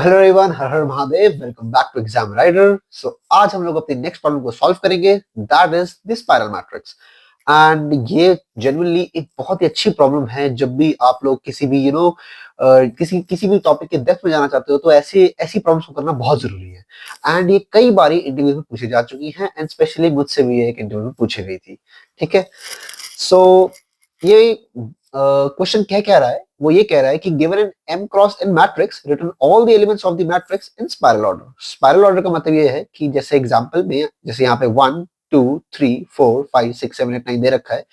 Hello everyone, Har Har Mahadev. Welcome back to Exam Rider. So आज हम लोग अपनी नेक्स्ट प्रॉब्लम को सॉल्व करेंगे, that is the spiral matrix. And ये जनरली एक बहुत ही अच्छी प्रॉब्लम है। जब भी आप लोग किसी भी किसी किसी भी टॉपिक के डेप्थ में जाना चाहते हो तो ऐसी ऐसी प्रॉब्लम्स को करना बहुत जरूरी है। एंड ये कई बार इंटरव्यू में पूछी जा चुकी हैं, एंड स्पेशली मुझसे भी ये एक इंटरव्यू में पूछी गई थी। ठीक है। सो ये क्वेश्चन क्या रहा है, वो ये कह रहा है कि given an m cross n matrix, return all the elements of the matrix in spiral order. Spiral order का मतलब ये है कि जैसे एग्जांपल में, जैसे यहाँ पे 1 2 3 4 5 6 7 8 9 दे रखा है,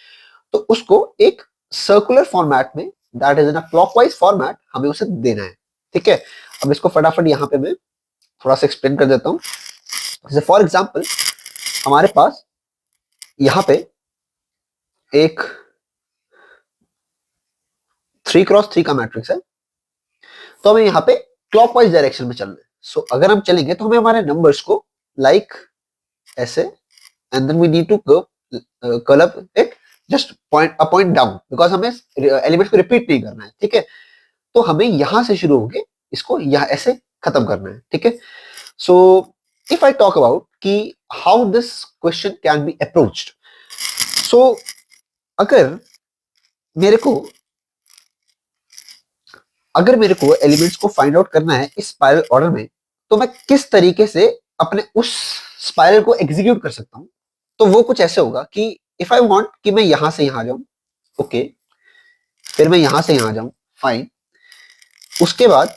तो उसको एक सर्कुलर फॉर्मेट में, that is in a clockwise format, हमें उसे देना है। ठीक है। अब इसको फटाफट यहाँ पे मैं थोड़ा सा एक्सप्लेन कर देता हूँ। जैसे फॉर एग्जाम्पल हमारे पास यहाँ पे एक 3x3 का मैट्रिक्स है, तो हमें यहाँ पे क्लॉकवाइज डायरेक्शन में चलना है। सो अगर हम चलेंगे तो हमें हमारे नंबर्स को लाइक ऐसे, and then we need to curl up it just point down, because हमें एलिमेंट्स को रिपीट नहीं करना है। ठीक है। तो हमें यहां से शुरू होके इसको यहाँ ऐसे खत्म करना है। ठीक है। So if I talk about कि how this question can be approached, so अगर मेरे को एलिमेंट्स को फाइंड आउट करना है इस स्पाइरल ऑर्डर में, तो मैं किस तरीके से अपने उस स्पाइरल को एग्जीक्यूट कर सकता हूं। तो वो कुछ ऐसे होगा कि इफ आई वांट कि मैं यहां से यहां जाऊं, ओके, फिर मैं यहां से यहां जाऊं, फाइन। उसके बाद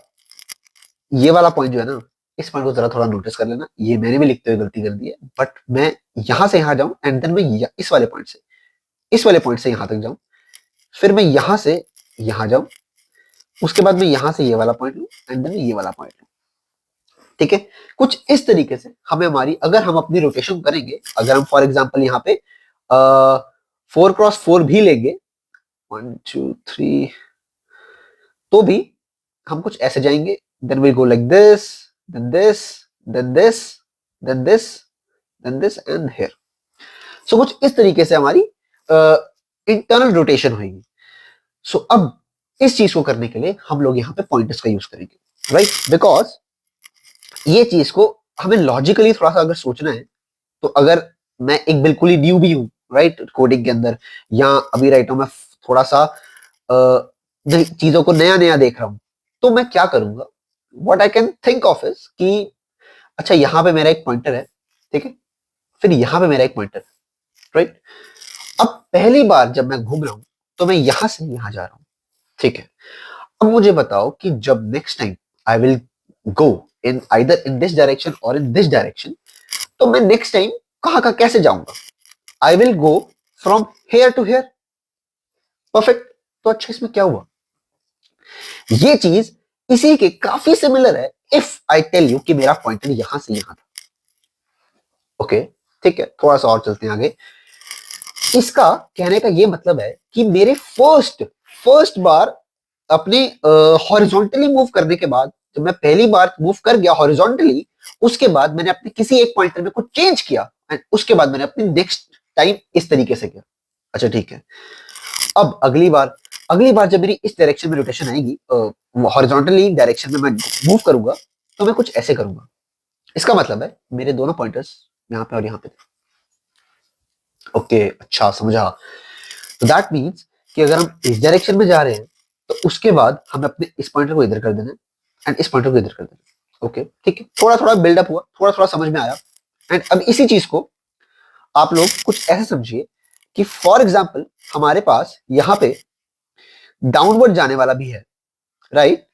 ये वाला पॉइंट जो है ना, इस पॉइंट को जरा थोड़ा नोटिस कर लेना, ये मैंने भी लिखते हुए गलती कर दी है, बट मैं यहां से यहां जाऊं एंड देन मैं इस वाले पॉइंट से यहां तक जाऊं, फिर मैं यहां से यहां जाऊं, उसके बाद मैं यहां से ये वाला पॉइंट लूं एंड देन ये वाला पॉइंट लूं। ठीक है। कुछ इस तरीके से हमें अगर हम अपनी रोटेशन करेंगे, अगर हम फॉर एग्जांपल यहाँ पे 4x4 भी लेंगे, 1 2 3, तो भी हम कुछ ऐसे जाएंगे, then we go like this, then this, then this, then this, then this and here. So कुछ इस तरीके से हमारी इंटरनल रोटेशन होगी। सो अब इस चीज को करने के लिए हम लोग यहाँ पे पॉइंटर्स का यूज करेंगे, राइट? बिकॉज ये चीज को हमें लॉजिकली थोड़ा सा अगर सोचना है, तो अगर मैं एक बिल्कुल ही न्यू भी हूं, राइट, कोडिंग के अंदर, या अभी राइट हूं मैं, थोड़ा सा चीजों को नया नया देख रहा हूं, तो मैं क्या करूंगा, what I can think of is कि अच्छा यहाँ पे मेरा एक पॉइंटर है, ठीक है, फिर यहाँ पे मेरा एक पॉइंटर है, राइट। अब पहली बार जब मैं घूम रहा हूं तो मैं यहां से यहां जा रहा हूं, ठीक है। अब मुझे बताओ कि जब next time I will go in either in this direction और इन दिस डायरेक्शन, तो मैं नेक्स्ट टाइम कहां का कैसे जाऊंगा? I will go from here to here. Perfect. तो अच्छा, इसमें क्या हुआ? ये चीज इसी के काफी सिमिलर है इफ आई टेल यू कि मेरा पॉइंटर यहां से यहां था। ओके, ठीक है, थोड़ा सा और चलते हैं आगे। इसका कहने का ये मतलब है कि मेरे फर्स्ट बार अपने हॉरिजॉन्टली मूव करने के बाद, जब मैं पहली बार मूव कर गया हॉरिजॉन्टली, उसके बाद मैंने अपने किसी एक पॉइंटर में कुछ चेंज किया, एंड उसके बाद मैंने अपनी नेक्स्ट टाइम इस तरीके से किया। अच्छा, ठीक है। अब अगली बार जब मेरी इस डायरेक्शन में रोटेशन आएगी, हॉरिजॉन्टली डायरेक्शन में मैं मूव करूंगा, तो मैं कुछ ऐसे करूंगा। इसका मतलब है मेरे दोनों पॉइंटर्स यहाँ पे और यहाँ पे। ओके, अच्छा, समझा। तो दैट मीन्स कि अगर हम इस डायरेक्शन में जा रहे हैं, तो उसके बाद हमें अपने इस पॉइंटर को इधर कर देना है एंड इस पॉइंटर को इधर कर देना है। ओके, ठीक है, थोड़ा थोड़ा बिल्डअप हुआ, थोड़ा थोड़ा समझ में आया। एंड अब इसी चीज को आप लोग कुछ ऐसे समझिए कि फॉर एग्जाम्पल हमारे पास यहाँ पे डाउनवर्ड जाने वाला भी है, राइट?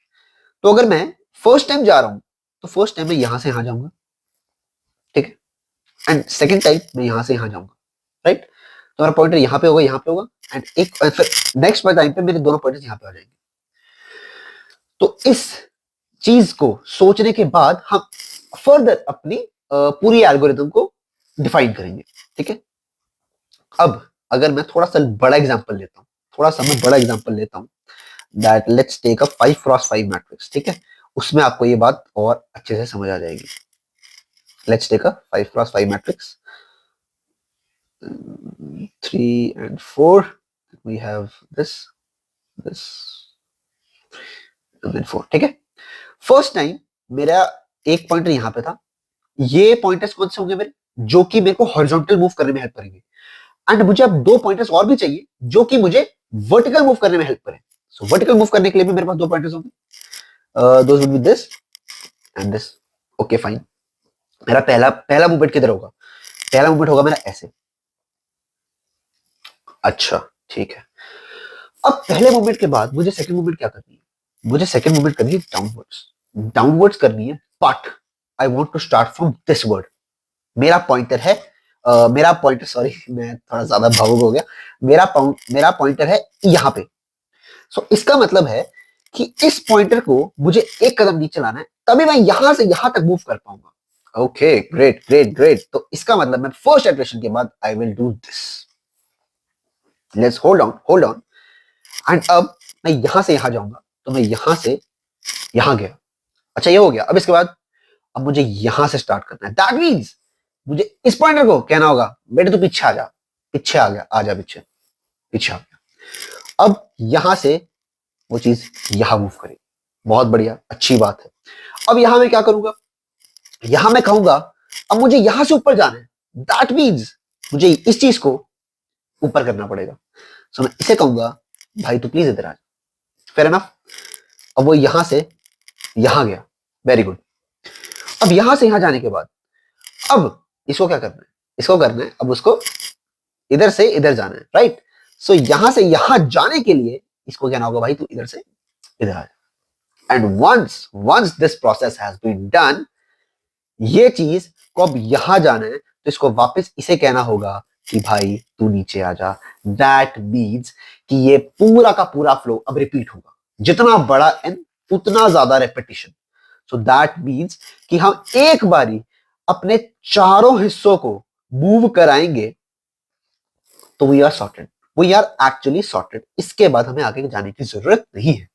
तो अगर मैं फर्स्ट टाइम जा रहा हूं, तो फर्स्ट टाइम मैं यहां से यहां जाऊंगा, ठीक है, एंड सेकेंड टाइम मैं यहां से यहां जाऊंगा, राइट? तो मेरा पॉइंटर यहाँ पे होगा, यहाँ पे होगा, एंड फिर नेक्स्ट टाइम पे मेरे दोनों पॉइंटर्स यहाँ पे आ जाएंगे। तो इस चीज को सोचने के बाद हम फर्दर अपनी पूरी एल्गोरिथम को डिफाइन करेंगे, ठीक है। अब अगर मैं थोड़ा सा बड़ा एग्जांपल लेता हूं, that let's take a 5x5 matrix, ठीक है, उसमें आपको ये बात और अच्छे से समझ आ जाएगी। Let's take a 5x5 matrix, 3 and 4, we have this and then 4, ठीक है। फर्स्ट टाइम मेरा एक पॉइंटर यहाँ पे था, ये पॉइंटर्स कौन से होंगे मेरे, जो कि मेरे को हॉरिजॉन्टल मूव करने में हेल्प करेंगे, एंड मुझे अब दो पॉइंटर्स और भी चाहिए जो कि मुझे वर्टिकल मूव करने में हेल्प करें। सो वर्टिकल मूव करने के लिए भी मेरे पास दो पॉइंटर्स होंगे, those would be this and this. Okay fine, मेरा पहला पहला मूवमेंट किधर होगा, पहला मूवमेंट होगा मेरा ऐसे। अच्छा ठीक है, अब पहले मूवमेंट के बाद मुझे सेकंड मूवमेंट क्या करनी है, मुझे सेकंड मूवमेंट करनी है डाउनवर्ड्स, डाउनवर्ड्स करनी है, but I want to start from this word. मेरा पॉइंटर है मेरा पॉइंटर, सॉरी मैं थोड़ा ज्यादा भावुक हो गया, मेरा पॉइंटर है यहाँ पे। सो इसका मतलब है कि इस पॉइंटर को मुझे एक कदम नीचे लाना है, तभी मैं यहां से यहां तक मूव कर पाऊंगा। ओके ग्रेट ग्रेट ग्रेट, तो इसका मतलब मैं फर्स्ट इटरेशन के बाद I will do this, let's hold on and अब मैं यहां से यहां जाऊंगा, तो मैं यहां से यहां गया। अच्छा ये हो गया, अब इसके बाद अब मुझे यहां से स्टार्ट करना है, दैट मींस मुझे इस पॉइंटर को कहना होगा बेटे तू पीछे आ जा, पीछे आ गया, आ जा पीछे, पीछे आ गया। अब यहां से वो चीज यहां मूव करेगी, बहुत बढ़िया, अच्छी बात है। अब यहां मैं क्या करूंगा, यहां मैं कहूंगा अब मुझे यहां से ऊपर जाना है, दैट मींस मुझे इस चीज को ऊपर करना पड़ेगा। सो मैं इसे कहूंगा भाई तू प्लीज इधर आ जा, फेयर एनफ। अब वो यहां से यहां गया, वेरी गुड। अब यहां से यहां जाने के बाद अब इसको क्या करना है, इसको करना है अब उसको इधर से इधर जाना है, राइट। सो यहां से यहां जाने के लिए इसको कहना होगा भाई तू इधर से इधर आ जा, and once once this process has been done, ये चीज को अब यहां जाना है, तो इसको वापस इसे कहना होगा कि भाई तू नीचे आ जा। दैट मीन्स कि ये पूरा का पूरा फ्लो अब रिपीट होगा, जितना बड़ा एन उतना ज्यादा रेपिटेशन। सो दैट मीन्स कि हम एक बारी अपने चारों हिस्सों को मूव कराएंगे तो we are sorted, we are actually sorted, इसके बाद हमें आगे जाने की जरूरत नहीं है।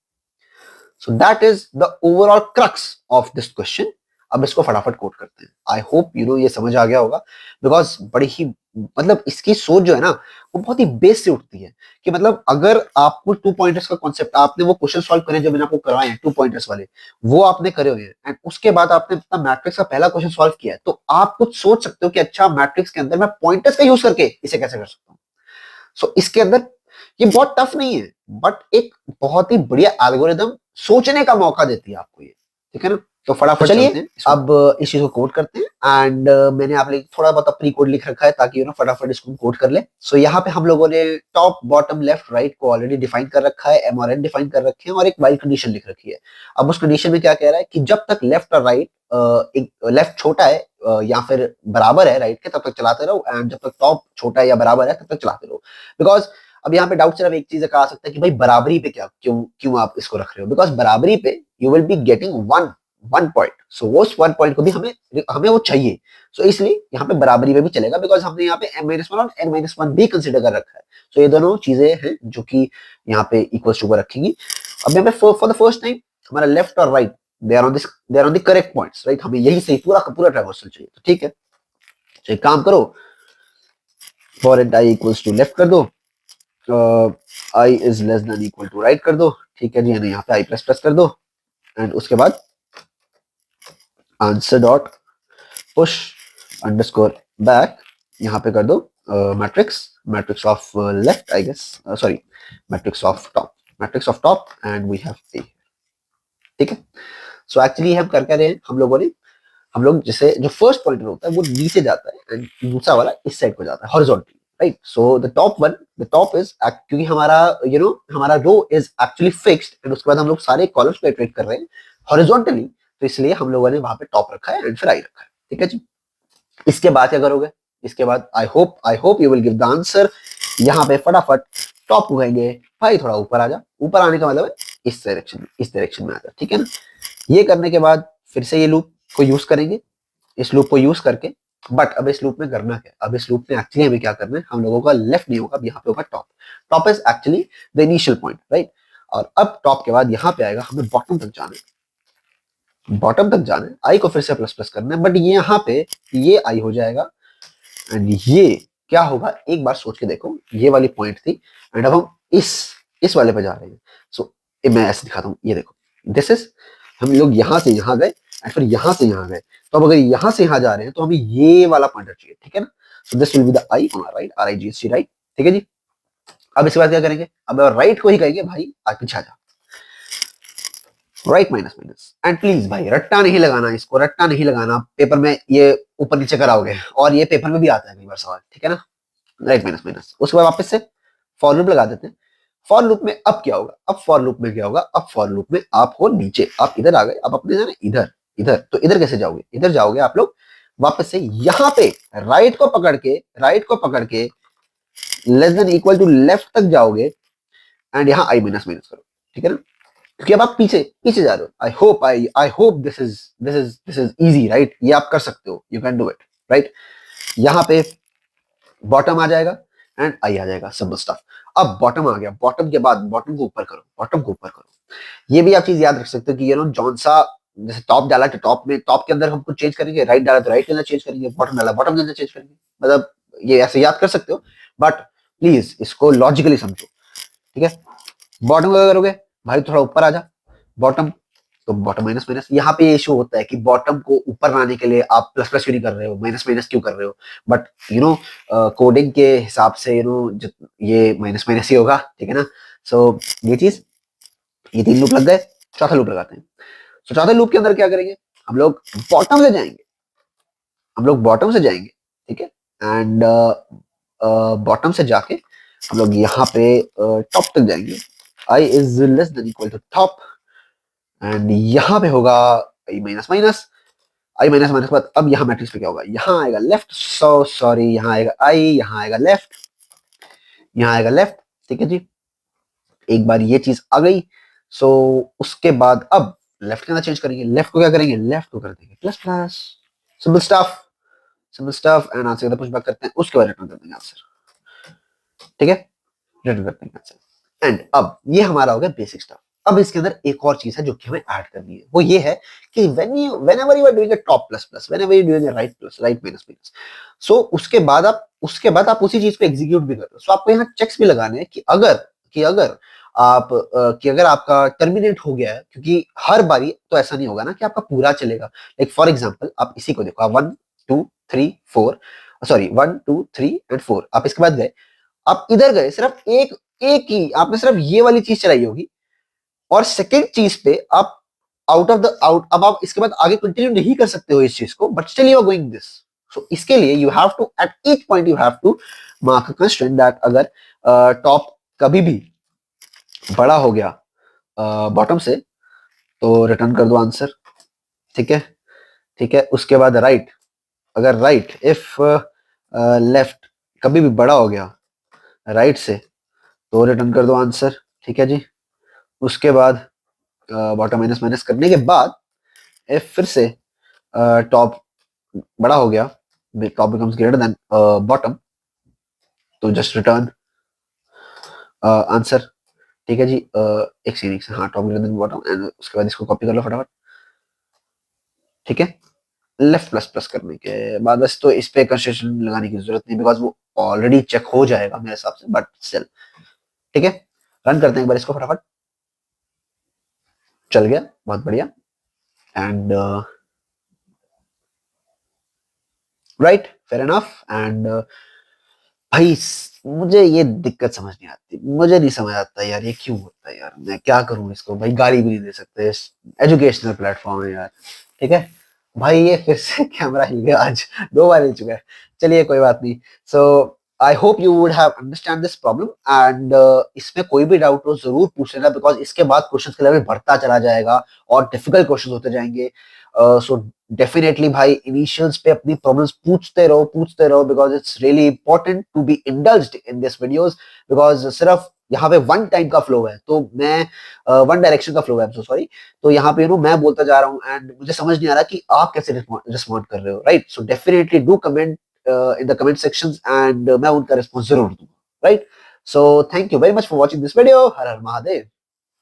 So that is the overall crux of this question. अब इसको फटाफट कोट करते हैं, आई होप यू नो ये समझ आ गया होगा, बिकॉज बड़ी ही मतलब इसकी सोच जो है ना वो बहुत ही बेस से उठती है, कि मतलब अगर आपको टू पॉइंटर्स का कॉन्सेप्ट, आपने वो क्वेश्चन सॉल्व करे जो मैंने आपको करवाए हैं टू पॉइंटर्स वाले, वो आपने करे हुए हैं, एंड उसके बाद आपने अपना मैट्रिक्स का पहला क्वेश्चन सॉल्व किया है, तो आप कुछ सोच सकते हो कि अच्छा मैट्रिक्स के अंदर मैं पॉइंटर्स का यूज करके इसे कैसे कर सकता हूँ। सो इसके अंदर ये बहुत टफ नहीं है, बट एक बहुत ही बढ़िया एल्गोरिदम सोचने का मौका देती है आपको ये, ठीक है ना। तो फटाफट चलिए अब इस चीज को कोड करते हैं, एंड मैंने आप लिए थोड़ा बहुत प्री कोड लिख रखा है ताकि यू नो फटाफट इसको कोड कर ले। सो यहाँ पे हम लोगों ने टॉप बॉटम लेफ्ट राइट को ऑलरेडी डिफाइन कर रखा है, एम और एन डिफाइन कर रखे हैं, और एक वाइल कंडीशन लिख रखी है। अब उस कंडीशन में क्या कह रहा है कि जब तक लेफ्ट और राइट, एक लेफ्ट छोटा है या फिर बराबर है राइट के, तब तक चलाते रहो, एंड जब तक टॉप छोटा है या बराबर है तब तक चलाते रहो। बिकॉज अब यहाँ पे डाउट सिर्फ एक चीज का आ सकता है कि भाई बराबरी पे क्या, क्यों क्यों आप इसको रख रहे हो, बिकॉज बराबरी पे you will be getting one point. So वो वन पॉइंट को भी हमें हमें वो चाहिए। सो इसलिए यहाँ पे बराबरी पे भी चलेगा, बिकॉज हमने यहाँ पे m-1 और n-1 भी कंसिडर कर रखा है। सो ये दोनों चीजें हैं जो कि यहाँ पे इक्वल टू को रखेंगी। अब यहाँ पे फॉर द फर्स्ट टाइम हमारा लेफ्ट और right they are on the correct points, right. हमें यही सही पूरा का पूरा ट्राइवर्सल चाहिए, तो ठीक है। तो एक काम करो, for it I equals to left कर दो, I is less than equal to right कर दो, ठीक है जी। यहाँ पे आई प्लस प्लस कर दो, एंड उसके बाद answer dot push underscore back, यहाँ पे कर दो matrix of left I guess, sorry matrix of top and we have a, ठीक है। सो एक्चुअली हम कर रहे हैं, हम लोग जैसे जो फर्स्ट पॉइंटर होता है वो नीचे जाता है एंड दूसरा वाला इस साइड को जाता है horizontally, right. So the top is क्योंकि हमारा हमारा रो इज एक्चुअली फिक्स्ड, एंड उसके बाद हम लोग सारे कॉलम्स को इटरेट कर रहे हैं हॉरिजॉन्टली, तो इसलिए हम लोगों ने वहां पे टॉप रखा है एंड फिर आई रखा है, ठीक है जी। इसके बाद क्या करोगे, इसके बाद आई hope you will give the answer. यहाँ पे फटाफट टॉप को कहेंगे भाई थोड़ा ऊपर आ जा, ऊपर आने का मतलब है इस डायरेक्शन में आ जा, ठीक है ना। ये करने के बाद फिर से ये लूप को यूज करेंगे, इस लूप को यूज करके, बट अब इस लूप में करना क्या, अब इस लूप में एक्चुअली हमें क्या करना है, हम लोगों का लेफ्ट नहीं होगा, अब यहाँ पे होगा top. Top is actually the initial point, right. और अब टॉप के बाद यहाँ पे आएगा हमें बॉटम तक जाना है, बॉटम तक जाना है, आई को फिर से प्लस प्लस करना है, बट ये यहाँ पे ये आई हो जाएगा, एंड ये क्या होगा एक बार सोच के देखो, ये वाली पॉइंट थी, एंड अब हम इस वाले पे जा रहे हैं। सो मैं ऐसे दिखाता हूँ, ये देखो, दिस इज, हम लोग यहां से यहां गए, एंड फिर यहाँ से यहाँ गए, तो अब अगर यहाँ से यहाँ जा रहे हैं तो हमें ये वाला पॉइंटर चाहिए, ठीक है ना। So this will be the I on our right, RIGHT right, ठीक है जी। अब इसके बाद क्या करेंगे, अब राइट को ही कहेंगे भाई आज पीछे आ जा, right minus minus. And please भाई रट्टा नहीं लगाना, इसको रट्टा नहीं लगाना, पेपर में ये ऊपर नीचे कराओगे, और ये पेपर में भी आता है कई बार सवाल, ठीक है ना। राइट माइनस माइनस, उसके बाद वापस से फॉर लूप लगा देते हैं। फॉर लूप में अब क्या होगा, अब फॉर लूप में क्या होगा, अब फॉर लूप में आप हो नीचे, आप इधर आ गए, अब अपने जाना इधर, इधर तो इधर कैसे जाओगे, इधर जाओगे आप लोग वापस से यहाँ पे राइट को पकड़ के, राइट को पकड़ के less than equal to left तक जाओगे, एंड यहाँ आई माइनस माइनस करो, ठीक है ना। क्योंकि अब आप पीछे पीछे जा रहे हो। I hope this is easy right, ये आप कर सकते हो, you can do it right. यहाँ पे बॉटम आ जाएगा एंड आई आ जाएगा, सिंपल स्टफ। अब बॉटम आ गया, बॉटम के बाद बॉटम को ऊपर करो, बॉटम को ऊपर करो। ये भी आप चीज याद रख सकते हो कि जौन सा, जैसे टॉप डाला तो टॉप में, टॉप के अंदर हम कुछ चेंज करेंगे, राइट डाला तो राइट के अंदर चेंज करेंगे, बॉटम डाला बॉटम के अंदर चेंज करेंगे, मतलब ये ऐसे याद कर सकते हो, बट प्लीज इसको लॉजिकली समझो, ठीक है। बॉटम का करोगे भाई थोड़ा ऊपर आ जा, बॉटम तो बॉटम माइनस माइनस। यहाँ पे इशू होता है कि बॉटम को ऊपर लाने के लिए आप प्लस प्लस क्यों नहीं कर रहे हो, माइनस माइनस क्यों कर रहे हो, बट कोडिंग के हिसाब से ये माइनस माइनस ही होगा, ठीक है ना। सो ये चीज, ये 3 लूप लग गए, चौथा लूप लगाते हैं। तो चौथे लूप के अंदर क्या करेंगे, हम लोग बॉटम से जाएंगे, हम लोग बॉटम से जाएंगे, ठीक है। एंड बॉटम से जाके हम लोग यहाँ पे टॉप तक जाएंगे, I is less than equal to top, and यहाँ पे होगा I minus minus, I minus minus के बाद अब यहाँ मैट्रिक्स पे क्या होगा, यहाँ आएगा लेफ्ट, सॉरी यहाँ आएगा आई, यहाँ आएगा लेफ्ट, यहाँ आएगा लेफ्ट, ठीक है जी। एक बार ये चीज आ गई, सो उसके बाद अब लेफ्ट के अंदर चेंज करेंगे, लेफ्ट को क्या करेंगे, लेफ्ट को कर देंगे plus plus, simple stuff, simple stuff. And answer का पुशबैक करते हैं, उसके बाद रिटर्न कर देंगे आंसर, ठीक है, रिटर्न कर देंगे आंसर। एंड अब ये हमारा हो गया बेसिक स्टफ। अब इसके अंदर एक और चीज है जो कि हमें ऐड करनी है, वो ये है कि whenever you are doing a top plus plus, whenever you are doing a right plus, right minus minus, so उसके बाद आप उसी चीज को एग्जीक्यूट भी कर रहे हो। सो आपको यहाँ चेक्स भी लगाने हैं कि अगर आपका टर्मिनेट हो गया है, क्योंकि हर बारी तो ऐसा नहीं होगा ना कि आपका पूरा चलेगा। लाइक फॉर एग्जांपल आप इसी को देखो, आप 1 2 3 4, सॉरी 1 2 3 एंड 4, आप इसके बाद गए, आप इधर गए, सिर्फ एक एक ही आपने सिर्फ ये वाली चीज चलाई होगी, और सेकेंड चीज पे आप आउट ऑफ द आउट, अब आप इसके बाद आगे कंटिन्यू नहीं कर सकते हो इस चीज को, but still you are going this. So इसके लिए you have to at each point you have to mark a constraint that अगर टॉप कभी भी बड़ा हो गया बॉटम से तो रिटर्न कर दो आंसर, ठीक है, ठीक है। उसके बाद राइट, अगर राइट इफ लेफ्ट कभी भी बड़ा हो गया राइट से तो रिटर्न कर दो आंसर, ठीक है जी। उसके बाद बॉटम माइनस माइनस करने के बाद इफ फिर से टॉप बड़ा हो गया, top becomes greater than bottom, तो जस्ट रिटर्न आंसर, ठीक है जी। एक सीरीज से, हाँ top greater than bottom, and उसके बाद इसको कॉपी कर लो फटाफट, ठीक है। लेफ्ट प्लस प्लस करने के बाद बस, तो इस पे कंस्ट्रक्शन लगाने की जरूरत नहीं, बिकॉज वो ऑलरेडी चेक हो जाएगा मेरे हिसाब से, बट स्टिल ठीक है। रन करते हैं एक बार इसको फटाफट, चल गया, बहुत बढ़िया। And right, fair enough. And भाई मुझे ये दिक्कत समझ नहीं आती, मुझे नहीं समझ आता यार ये क्यों होता है यार, मैं क्या करूं इसको, भाई गाली भी नहीं दे सकते, एजुकेशनल प्लेटफॉर्म है यार, ठीक है। भाई ये फिर से कैमरा हिल गया, आज 2 बार हिल चुका है, चलिए कोई बात नहीं। So I hope you would have understand this problem, and इसमें कोई भी डाउट हो जरूर पूछ लेना, बिकॉज इसके बाद क्वेश्चन का लेवल बढ़ता चला जाएगा और डिफिकल्ट क्वेश्चन होते जाएंगे। सो डेफिनेटली भाई इनिशियल्स पे अपनी प्रॉब्लम्स पूछते रहो, because it's really important to be indulged in this videos, because सिर्फ यहाँ पे वन टाइम का फ्लो है, तो मैं वन डायरेक्शन का फ्लो है, सो सॉरी। तो यहाँ पे मैं बोलता जा रहा हूँ एंड मुझे समझ नहीं आ रहा कि आप कैसे रिस्पॉन्ड कर रहे हो, right. So definitely do comment in the comment sections, and मैं उनका रिस्पॉन्स जरूर दूंगा, right. So thank you very much for watching this video. Her Har Mahadev.